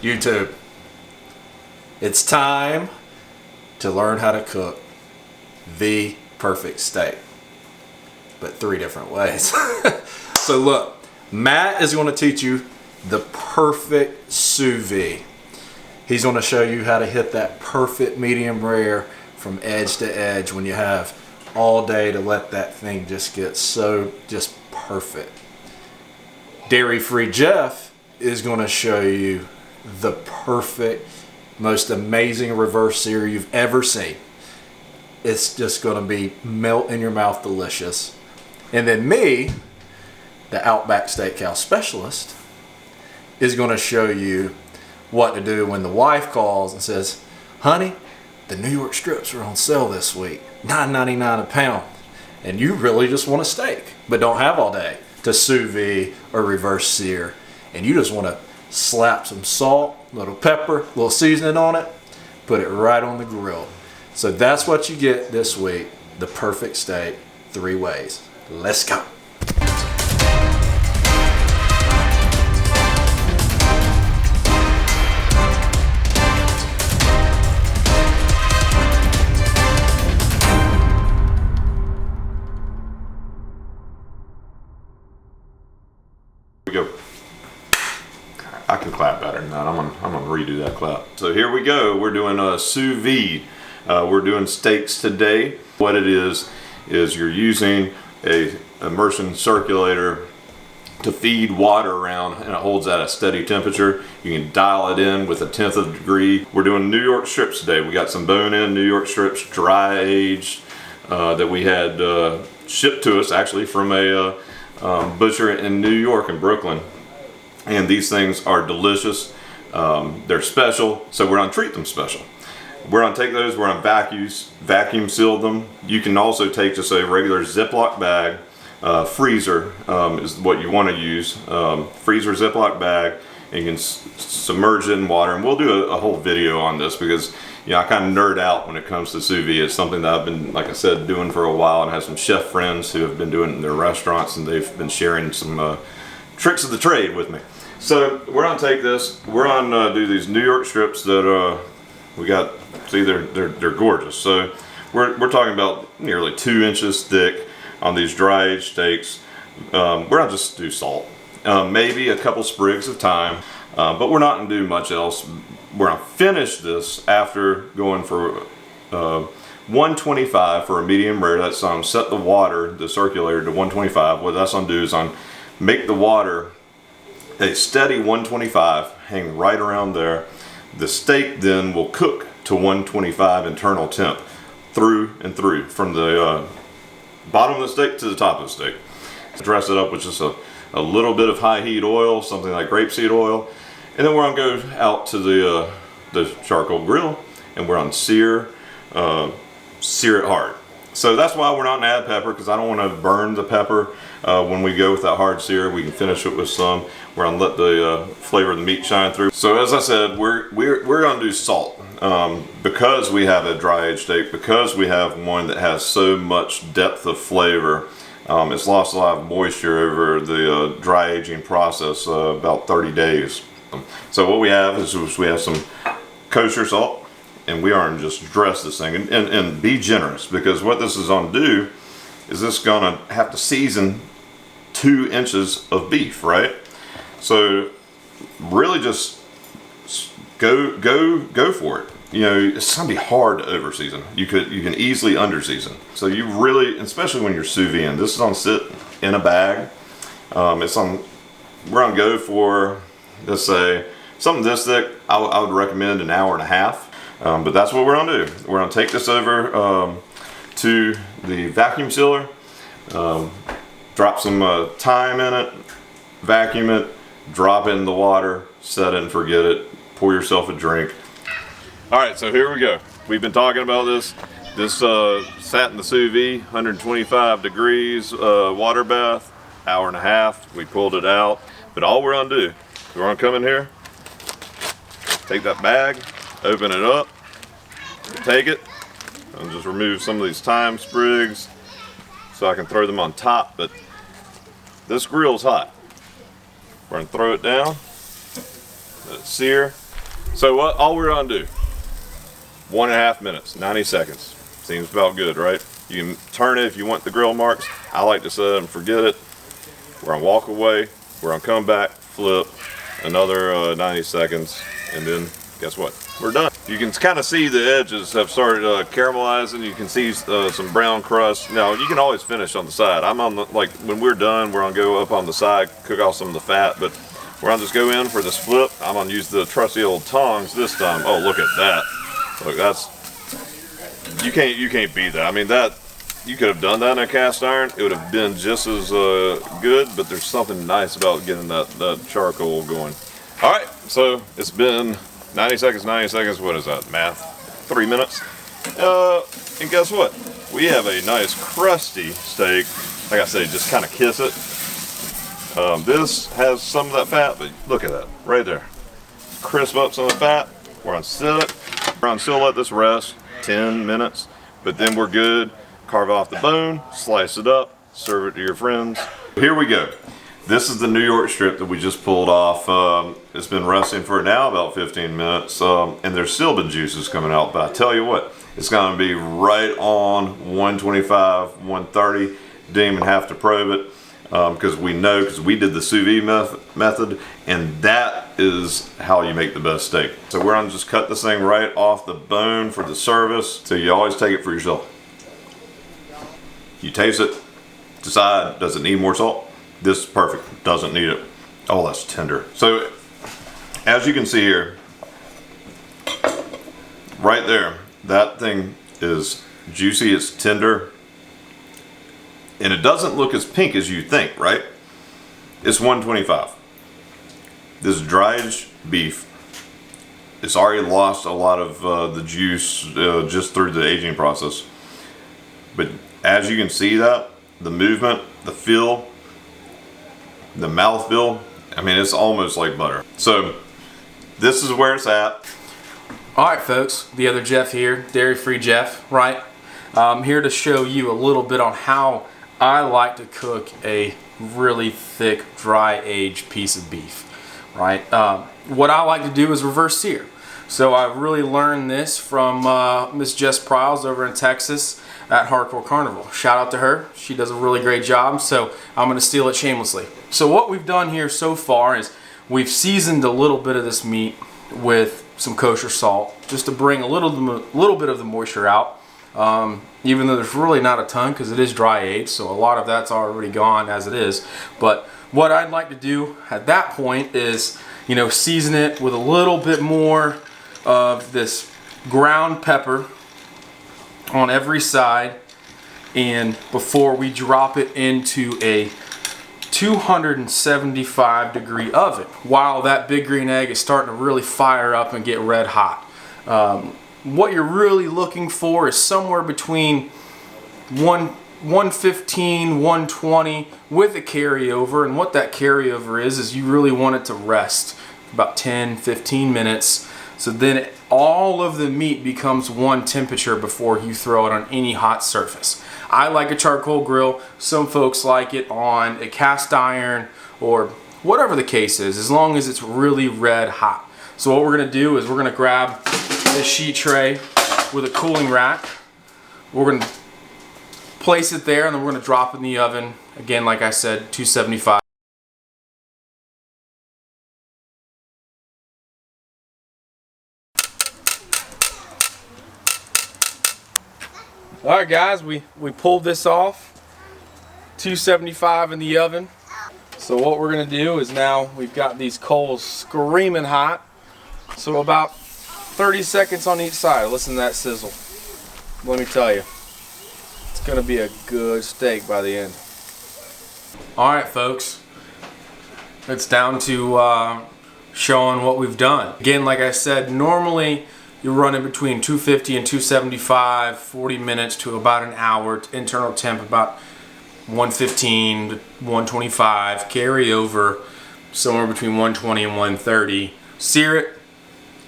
YouTube, it's time to learn how to cook the perfect steak, but 3 different ways. So look, Matt is going to teach you the perfect sous vide. He's going to show you how to hit that perfect medium rare from edge to edge when you have all day to let that thing just get so just perfect. Dairy-free Jeff is going to show you the perfect, most amazing reverse sear you've ever seen. It's just going to be melt in your mouth delicious. And then me, the Outback Steakhouse specialist, is going to show you what to do when the wife calls and says, honey, the New York strips are on sale this week, $9.99 a pound. And you really just want a steak, but don't have all day to sous vide or reverse sear. And you just want to slap some salt, little pepper, little seasoning on it, put it right on the grill. So that's what you get this week, the perfect steak, 3 ways. Let's go. Go. I can clap better than that. I'm gonna redo that clap. So here we go. We're doing a sous vide. We're doing steaks today. What it is you're using a immersion circulator to feed water around, and it holds at a steady temperature. You can dial it in with 1/10 of a degree. We're doing New York strips today. We got some bone-in New York strips, dry aged, that we had shipped to us actually from a butcher in New York, in Brooklyn. And these things are delicious. They're special, so we're gonna treat them special. We're gonna take those, we're gonna vacuum seal them. You can also take just a regular Ziploc bag, freezer is what you wanna use. Freezer Ziploc bag, and you can submerge it in water. And we'll do a whole video on this because I kind of nerd out when it comes to sous vide. It's something that I've been, like I said, doing for a while, and have some chef friends who have been doing it in their restaurants, and they've been sharing some tricks of the trade with me. So we're gonna take this, we're gonna do these New York strips that we got. See, they're gorgeous. So we're talking about nearly 2 inches thick on these dry aged steaks. We're gonna just do salt, maybe a couple sprigs of thyme, but we're not gonna do much else. We're gonna finish this after going for 125 for a medium rare. That's set the water, the circulator, to 125. What that's gonna do is make the water a steady 125, hang right around there. The steak then will cook to 125 internal temp through and through, from the bottom of the steak to the top of the steak. Dress it up with just a little bit of high heat oil, something like grapeseed oil. And then we're gonna go out to the charcoal grill, and we're on sear it hard. So that's why we're not gonna add pepper, because I don't want to burn the pepper when we go with that hard sear. We can finish it with some. We're gonna let the flavor of the meat shine through. So as I said, we're gonna do salt because we have a dry aged steak, because we have one that has so much depth of flavor. It's lost a lot of moisture over the dry aging process, about 30 days. So what we have is we have some kosher salt, and we are going to just dress this thing and be generous, because what this is going to do is this going to have to season 2 inches of beef, right? So really just go for it. It's going to be hard to over season. You can easily under season. So you really, especially when you're sous vide, this is going to sit in a bag. We're going to go for, let's say, something this thick. I would recommend 1.5 hours. But that's what we're gonna do. We're gonna take this over to the vacuum sealer, drop some thyme in it, vacuum it, drop it in the water, set it and forget it, pour yourself a drink. All right, so here we go. We've been talking about this. This sat in the sous vide, 125 degrees water bath, 1.5 hours. We pulled it out. But all we're gonna do, we're gonna come in here, take that bag, open it up, take it, and just remove some of these thyme sprigs so I can throw them on top. But this grill's hot. We're gonna throw it down, let it sear. So what? All we're gonna do, 1.5 minutes, 90 seconds. Seems about good, right? You can turn it if you want the grill marks. I like to set it and forget it. We're gonna walk away. We're gonna come back, flip, another 90 seconds, and then guess what? We're done. You can kind of see the edges have started caramelizing. You can see some brown crust. Now you can always finish on the side. I'm on the, like when we're done, we're gonna go up on the side, cook off some of the fat, but we're gonna just go in for this flip. I'm gonna use the trusty old tongs this time. Oh, look at that! Look, that's you can't beat that. I mean that. You could have done that in a cast iron. It would have been just as good, but there's something nice about getting that charcoal going. All right, so it's been 90 seconds, 90 seconds. What is that, math? 3 minutes. And guess what? We have a nice crusty steak. Like I say, just kind of kiss it. This has some of that fat, but look at that, right there. Crisp up some of the fat. We're gonna sit it. We're gonna still let this rest 10 minutes, but then we're good. Carve off the bone, slice it up, serve it to your friends. Here we go. This is the New York strip that we just pulled off. It's been resting for now about 15 minutes, and there's still been juices coming out, but I tell you what, it's gonna be right on 125, 130. Didn't even have to probe it, because we did the sous vide method, and that is how you make the best steak. So we're gonna just cut this thing right off the bone for the service, so you always take it for yourself. You taste it, decide, does it need more salt? This is perfect, doesn't need it. Oh, that's tender. So, as you can see here, right there, that thing is juicy, it's tender, and it doesn't look as pink as you think, right? It's 125. This dry-aged beef, it's already lost a lot of the juice just through the aging process. But as you can see that, the movement, the feel, the mouthfeel, I mean, it's almost like butter. So this is where it's at. All right, folks, the other Jeff here, dairy-free Jeff, right? I'm here to show you a little bit on how I like to cook a really thick, dry-aged piece of beef, right? What I like to do is reverse sear. So I really learned this from Miss Jess Prowls over in Texas at Hardcore Carnival. Shout out to her. She does a really great job, so I'm going to steal it shamelessly. So what we've done here so far is we've seasoned a little bit of this meat with some kosher salt, just to bring a little bit of the moisture out, even though there's really not a ton because it is dry aged, so a lot of that's already gone as it is. But what I'd like to do at that point is, you know, season it with a little bit more of this ground pepper on every side, and before we drop it into a 275 degree oven while that big green egg is starting to really fire up and get red hot. What you're really looking for is somewhere between 115, 120 with a carryover, and what that carryover is you really want it to rest about 10, 15 minutes. So then all of the meat becomes one temperature before you throw it on any hot surface. I like a charcoal grill. Some folks like it on a cast iron or whatever the case is, as long as it's really red hot. So what we're gonna do is we're gonna grab this sheet tray with a cooling rack. We're gonna place it there, and then we're gonna drop it in the oven. Again, like I said, 275. All right, guys, we pulled this off. 275 in the oven. So what we're gonna do is now we've got these coals screaming hot. So about 30 seconds on each side. Listen to that sizzle. Let me tell you, it's gonna be a good steak by the end. All right, folks, it's down to showing what we've done. Again, like I said, normally you're running between 250 and 275, 40 minutes to about an hour. Internal temp about 115 to 125. Carry over somewhere between 120 and 130. Sear it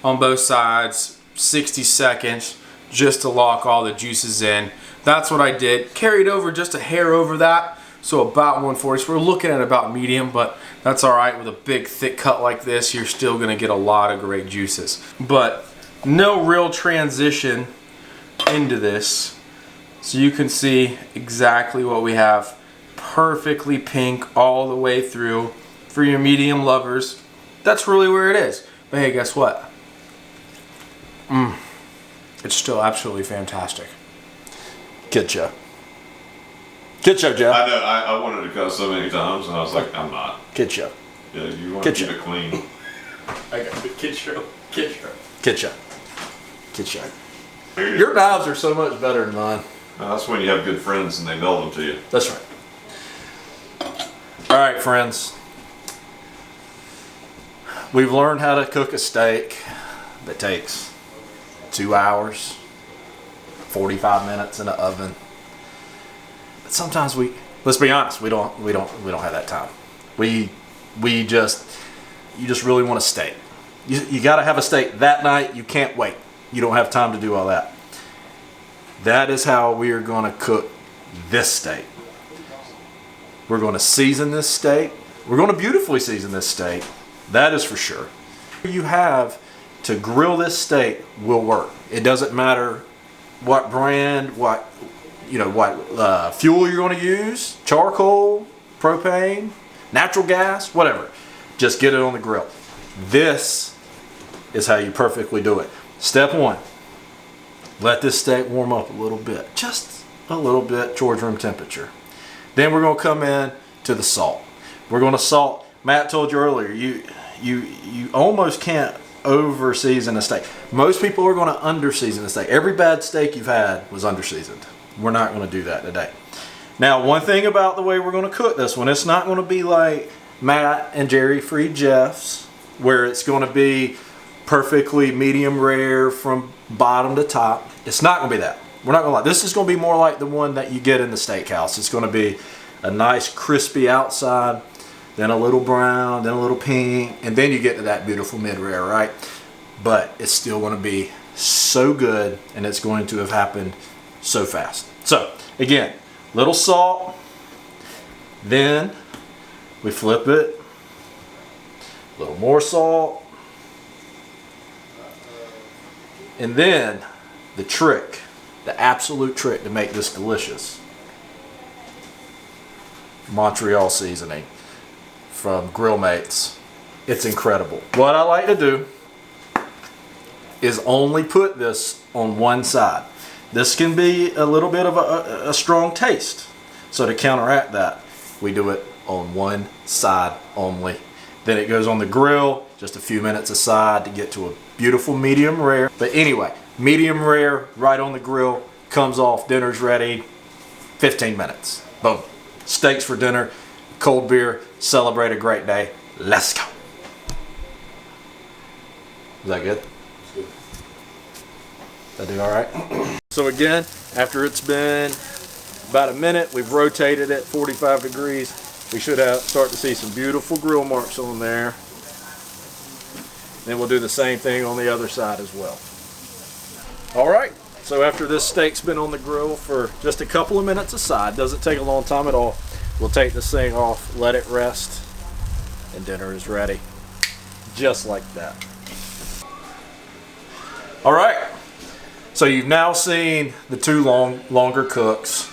on both sides, 60 seconds, just to lock all the juices in. That's what I did. Carried over just a hair over that, so about 140. So we're looking at about medium, but That's all right. With a big thick cut like this, you're still gonna get a lot of great juices. But no real transition into this. So you can see exactly what we have. Perfectly pink all the way through. For your medium lovers, that's really where it is. But hey, guess what? It's still absolutely fantastic. Good show. Good show, Joe. I know. I wanted to cut so many times, and I was like, I'm not. Good show. Yeah, you want to keep it clean. I got the kid show. Kid show. Kid show. Kid show. Your knives are so much better than mine. That's when you have good friends and they meld them to you. That's right. All right, friends. We've learned how to cook a steak that takes 2 hours, 45 minutes in the oven. But sometimes let's be honest, we don't have that time. You just really want a steak. You got to have a steak that night. You can't wait. You don't have time to do all that. That is how we are going to cook this steak. We're going to season this steak. We're going to beautifully season this steak. That is for sure. What you have to grill this steak will work. It doesn't matter what brand, what fuel you're going to use, charcoal, propane, natural gas, whatever. Just get it on the grill. This is how you perfectly do it. Step one, let this steak warm up a little bit, just a little bit towards room temperature. Then we're going to come in to the salt. We're going to salt. Matt told you earlier, you almost can't over season a steak. Most people are going to under season a steak. Every bad steak you've had was under seasoned. We're not going to do that today. Now, one thing about the way we're going to cook this one, it's not going to be like Matt and Jerry Freed Jeff's, where it's going to be perfectly medium rare from bottom to top. It's not going to be that. We're not going to lie. This is going to be more like the one that you get in the steakhouse. It's going to be a nice crispy outside, then a little brown, then a little pink, and then you get to that beautiful mid-rare, right? But it's still going to be so good, and it's going to have happened so fast. So, again, little salt, then we flip it, a little more salt, and then the trick, the absolute trick to make this delicious, Montreal seasoning from Grill Mates. It's incredible. What I like to do is only put this on one side. This can be a little bit of a strong taste. So to counteract that, we do it on one side only. Then it goes on the grill, just a few minutes aside to get to a beautiful medium rare. But anyway, medium rare right on the grill, comes off, dinner's ready, 15 minutes. Boom. Steaks for dinner, cold beer, celebrate a great day. Let's go. Is that good? That do all right? So again, after it's been about a minute, we've rotated it 45 degrees. We should start to see some beautiful grill marks on there. Then we'll do the same thing on the other side as well. All right, so after this steak's been on the grill for just a couple of minutes aside, doesn't take a long time at all, we'll take this thing off, let it rest, and dinner is ready. Just like that. All right, so you've now seen the two longer cooks.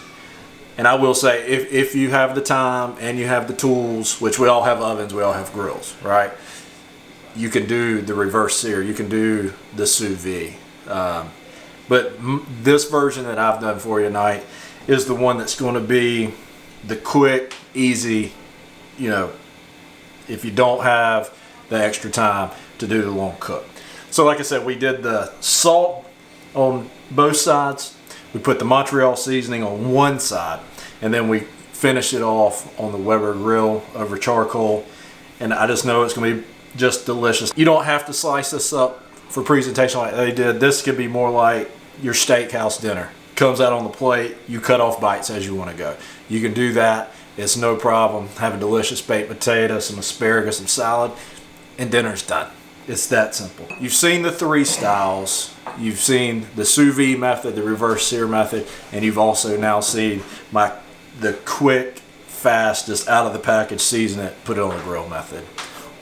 And I will say, if you have the time and you have the tools, which we all have ovens, we all have grills, right? You can do the reverse sear, you can do the sous vide. But this version that I've done for you tonight is the one that's going to be the quick, easy, if you don't have the extra time to do the long cook. So like I said, we did the salt on both sides. We put the Montreal seasoning on one side, and then we finish it off on the Weber grill over charcoal. And I just know it's going to be just delicious. You don't have to slice this up for presentation like they did. This could be more like your steakhouse dinner. Comes out on the plate, you cut off bites as you want to go. You can do that. It's no problem. Have a delicious baked potato, some asparagus, some salad, and dinner's done. It's that simple. You've seen the three styles. You've seen the sous vide method, the reverse sear method, and you've also now seen the quick, fast, just out of the package, season it, put it on the grill method.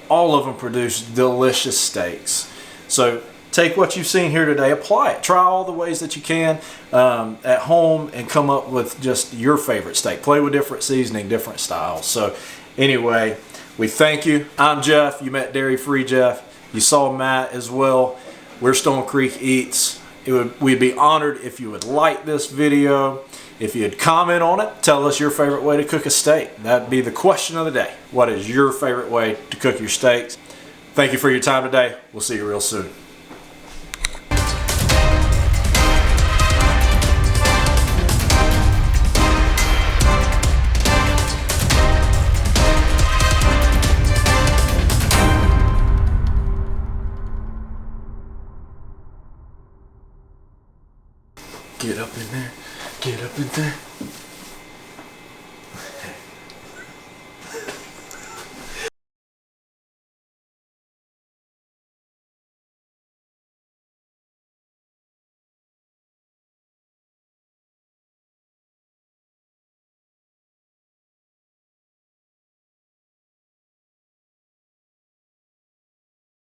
All of them produce delicious steaks. So take what you've seen here today, apply it. Try all the ways that you can at home and come up with just your favorite steak. Play with different seasoning, different styles. So anyway, we thank you. I'm Jeff. You met Dairy Free Jeff. You saw Matt as well. We're Stone Creek Eats. We'd be honored if you would like this video. If you'd comment on it, tell us your favorite way to cook a steak. That'd be the question of the day. What is your favorite way to cook your steaks? Thank you for your time today. We'll see you real soon. Get up in there. Get up in there.